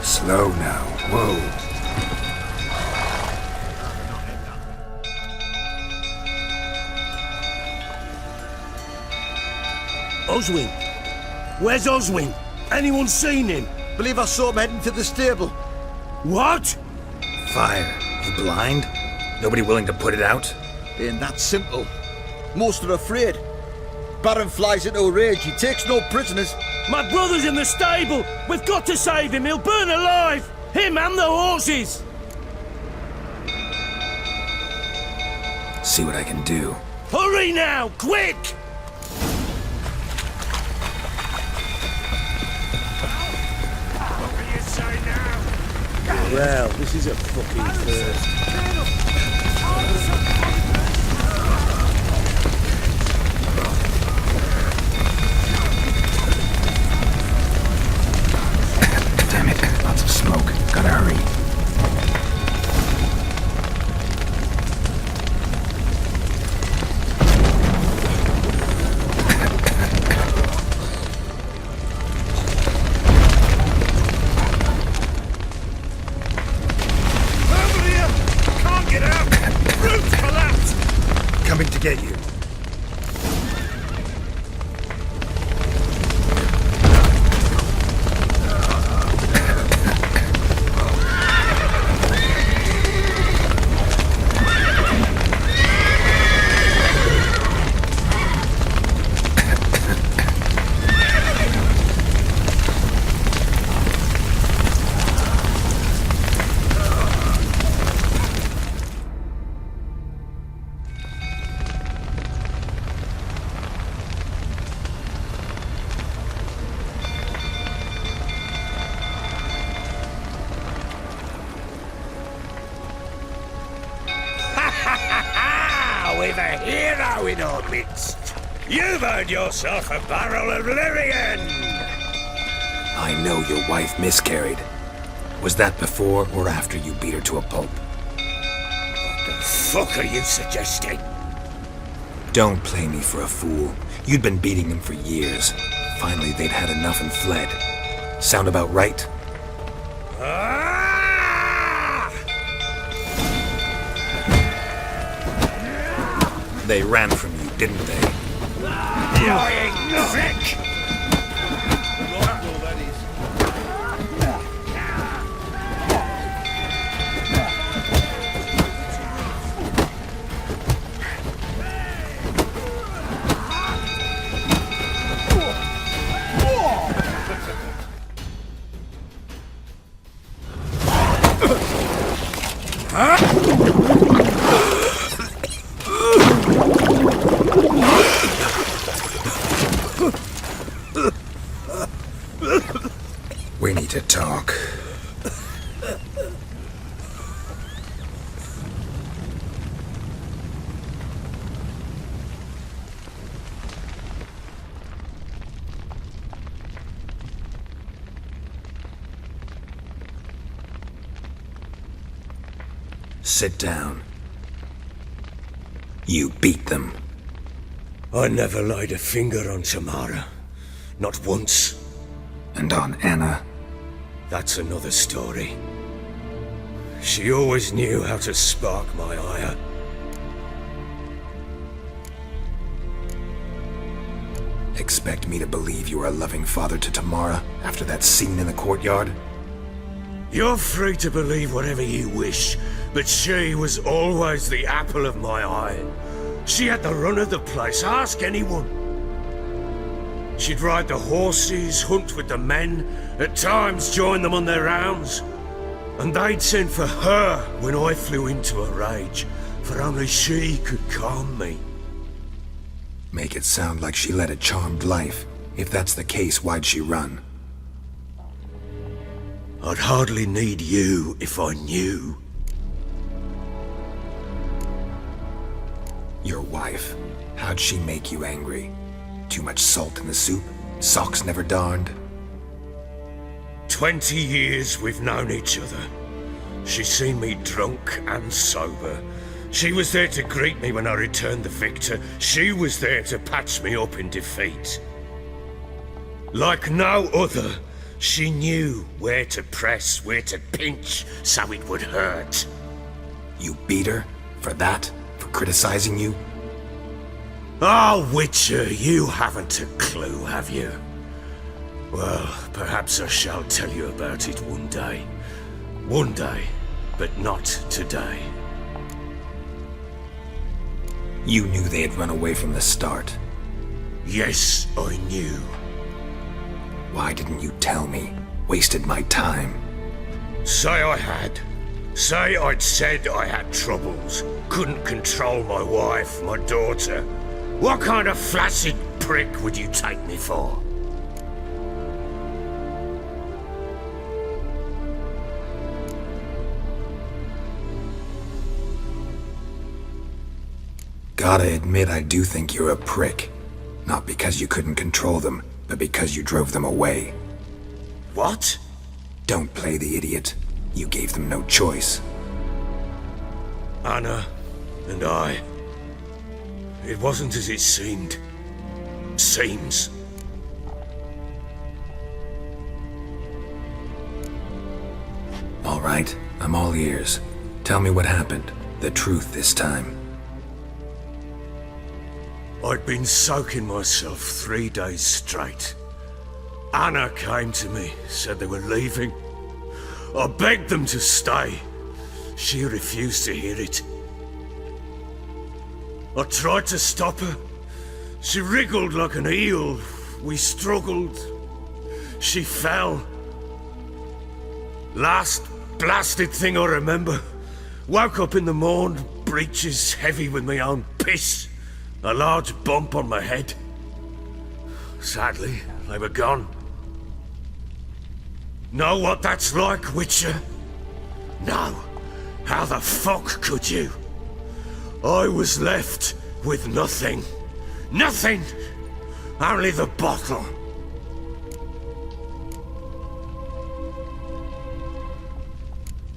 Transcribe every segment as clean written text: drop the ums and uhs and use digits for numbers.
Slow now. Whoa. Oswin? Where's Oswin? Anyone seen him? Believe I saw him heading to the stable. What? Fire. You blind? Nobody willing to put it out? Ain't that simple. Most are afraid. Baron flies into a rage. He takes no prisoners. My brother's in the stable! We've got to save him! He'll burn alive! Him and the horses! See what I can do. Hurry now! Quick! Well, this is a fucking first. Damn it, lots of smoke. Gotta hurry. Coming to get you. We've a hero in our midst. You've earned yourself a barrel of Lyrian. I know your wife miscarried. Was that before or after you beat her to a pulp? What the fuck are you suggesting? Don't play me for a fool. You'd been beating them for years. Finally, they'd had enough and fled. Sound about right? They ran from you, didn't they? Lying prick! We need to talk. Sit down. You beat them. I never laid a finger on Tamara. Not once. And on Anna. That's another story. She always knew how to spark my ire. Expect me to believe you are a loving father to Tamara after that scene in the courtyard? You're free to believe whatever you wish, but she was always the apple of my eye. She had the run of the place, ask anyone. She'd ride the horses, hunt with the men, at times join them on their rounds. And they'd send for her when I flew into a rage, for only she could calm me. Make it sound like she led a charmed life. If that's the case, why'd she run? I'd hardly need you if I knew. Your wife. How'd she make you angry? Too much salt in the soup? Socks never darned? 20 years we've known each other. She's seen me drunk and sober. She was there to greet me when I returned the victor. She was there to patch me up in defeat. Like no other, she knew where to press, where to pinch, so it would hurt. You beat her? For that? For criticizing you? Oh, Witcher, you haven't a clue, have you? Well, perhaps I shall tell you about it one day. One day, but not today. You knew they had run away from the start. Yes, I knew. Why didn't you tell me? Wasted my time. Say I had. Say I'd said I had troubles. Couldn't control my wife, my daughter. What kind of flaccid prick would you take me for? Gotta admit, I do think you're a prick. Not because you couldn't control them, but because you drove them away. What? Don't play the idiot. You gave them no choice. Anna and I. It wasn't as it seemed. Seems. All right, I'm all ears. Tell me what happened. The truth this time. I'd been soaking myself 3 days straight. Anna came to me, said they were leaving. I begged them to stay. She refused to hear it. I tried to stop her. She wriggled like an eel. We struggled. She fell. Last blasted thing I remember. Woke up in the morn, breeches heavy with my own piss. A large bump on my head. Sadly, they were gone. Know what that's like, Witcher? No. How the fuck could you? I was left with nothing. Nothing! Only the bottle.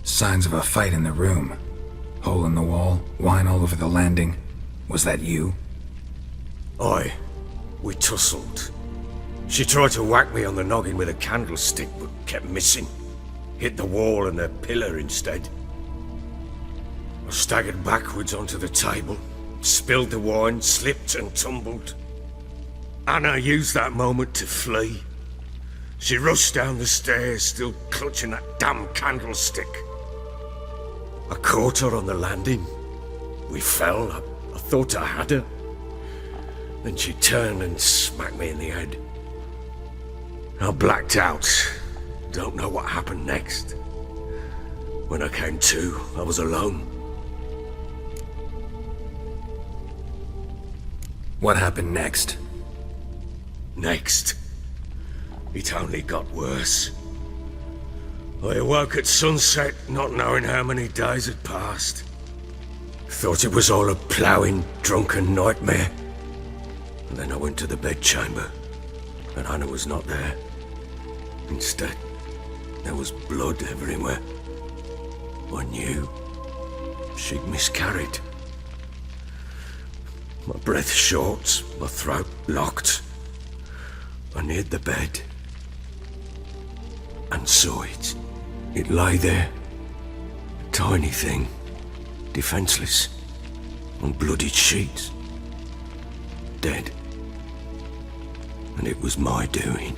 Signs of a fight in the room. Hole in the wall, wine all over the landing. Was that you? Aye. We tussled. She tried to whack me on the noggin with a candlestick, but kept missing. Hit the wall and a pillar instead. I staggered backwards onto the table, spilled the wine, slipped and tumbled. Anna used that moment to flee. She rushed down the stairs, still clutching that damn candlestick. I caught her on the landing. We fell. I thought I had her. Then she turned and smacked me in the head. I blacked out. Don't know what happened next. When I came to, I was alone. What happened next? Next, it only got worse. I awoke at sunset, not knowing how many days had passed. Thought it was all a ploughing, drunken nightmare. And then I went to the bedchamber, and Anna was not there. Instead, there was blood everywhere. I knew she'd miscarried. My breath short, my throat locked. I neared the bed and saw it. It lay there, a tiny thing, defenseless, on bloodied sheets, dead. And it was my doing.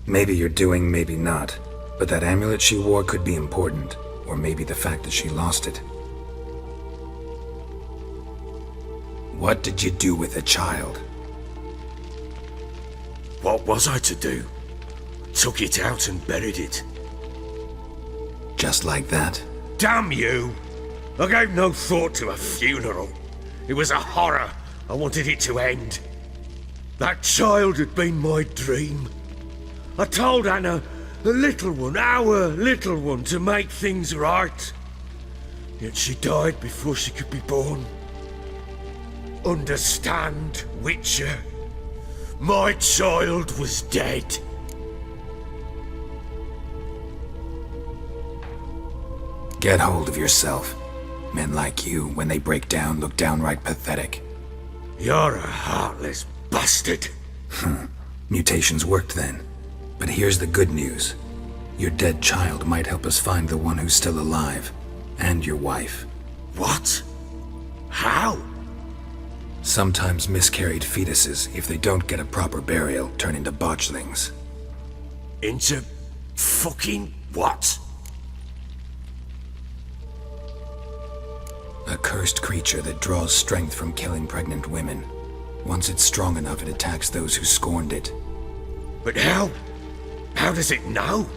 Maybe you're doing, maybe not. But that amulet she wore could be important. Or maybe the fact that she lost it. What did you do with the child? What was I to do? Took it out and buried it. Just like that? Damn you! I gave no thought to a funeral. It was a horror. I wanted it to end. That child had been my dream. I told Anna, the little one, our little one, to make things right. Yet she died before she could be born. understand, Witcher. My child was dead. Get hold of yourself. Men like you, when they break down, look downright pathetic. You're a heartless bastard. Mutations worked then. But here's the good news. Your dead child might help us find the one who's still alive. And your wife. What? How? Sometimes miscarried fetuses, if they don't get a proper burial, turn into botchlings. Into fucking what? A cursed creature that draws strength from killing pregnant women. Once it's strong enough, it attacks those who scorned it. But how? How does it know?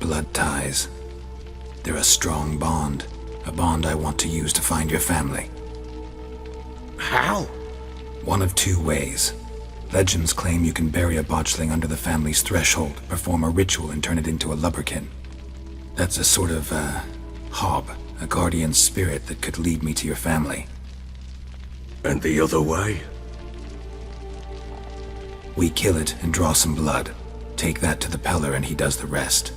Blood ties. They're a strong bond. A bond I want to use to find your family. How? One of two ways. Legends claim you can bury a botchling under the family's threshold, perform a ritual and turn it into a lubberkin. That's a sort of, hob, a guardian spirit that could lead me to your family. And the other way? We kill it and draw some blood. Take that to the Peller and he does the rest.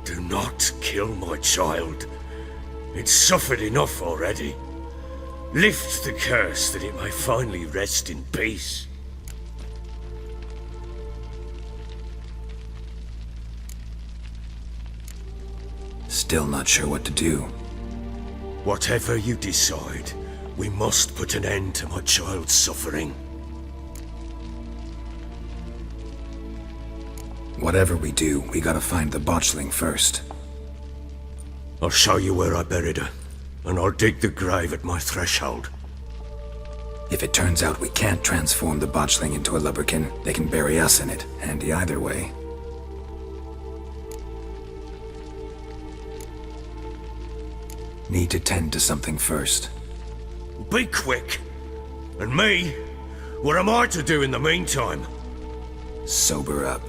Do not kill my child. It's suffered enough already. Lift the curse that it may finally rest in peace. Still not sure what to do. Whatever you decide, we must put an end to my child's suffering. Whatever we do, we gotta find the botchling first. I'll show you where I buried her, and I'll dig the grave at my threshold. If it turns out we can't transform the botchling into a lubberkin, they can bury us in it. Handy either way. Need to tend to something first. Be quick! And me? What am I to do in the meantime? Sober up.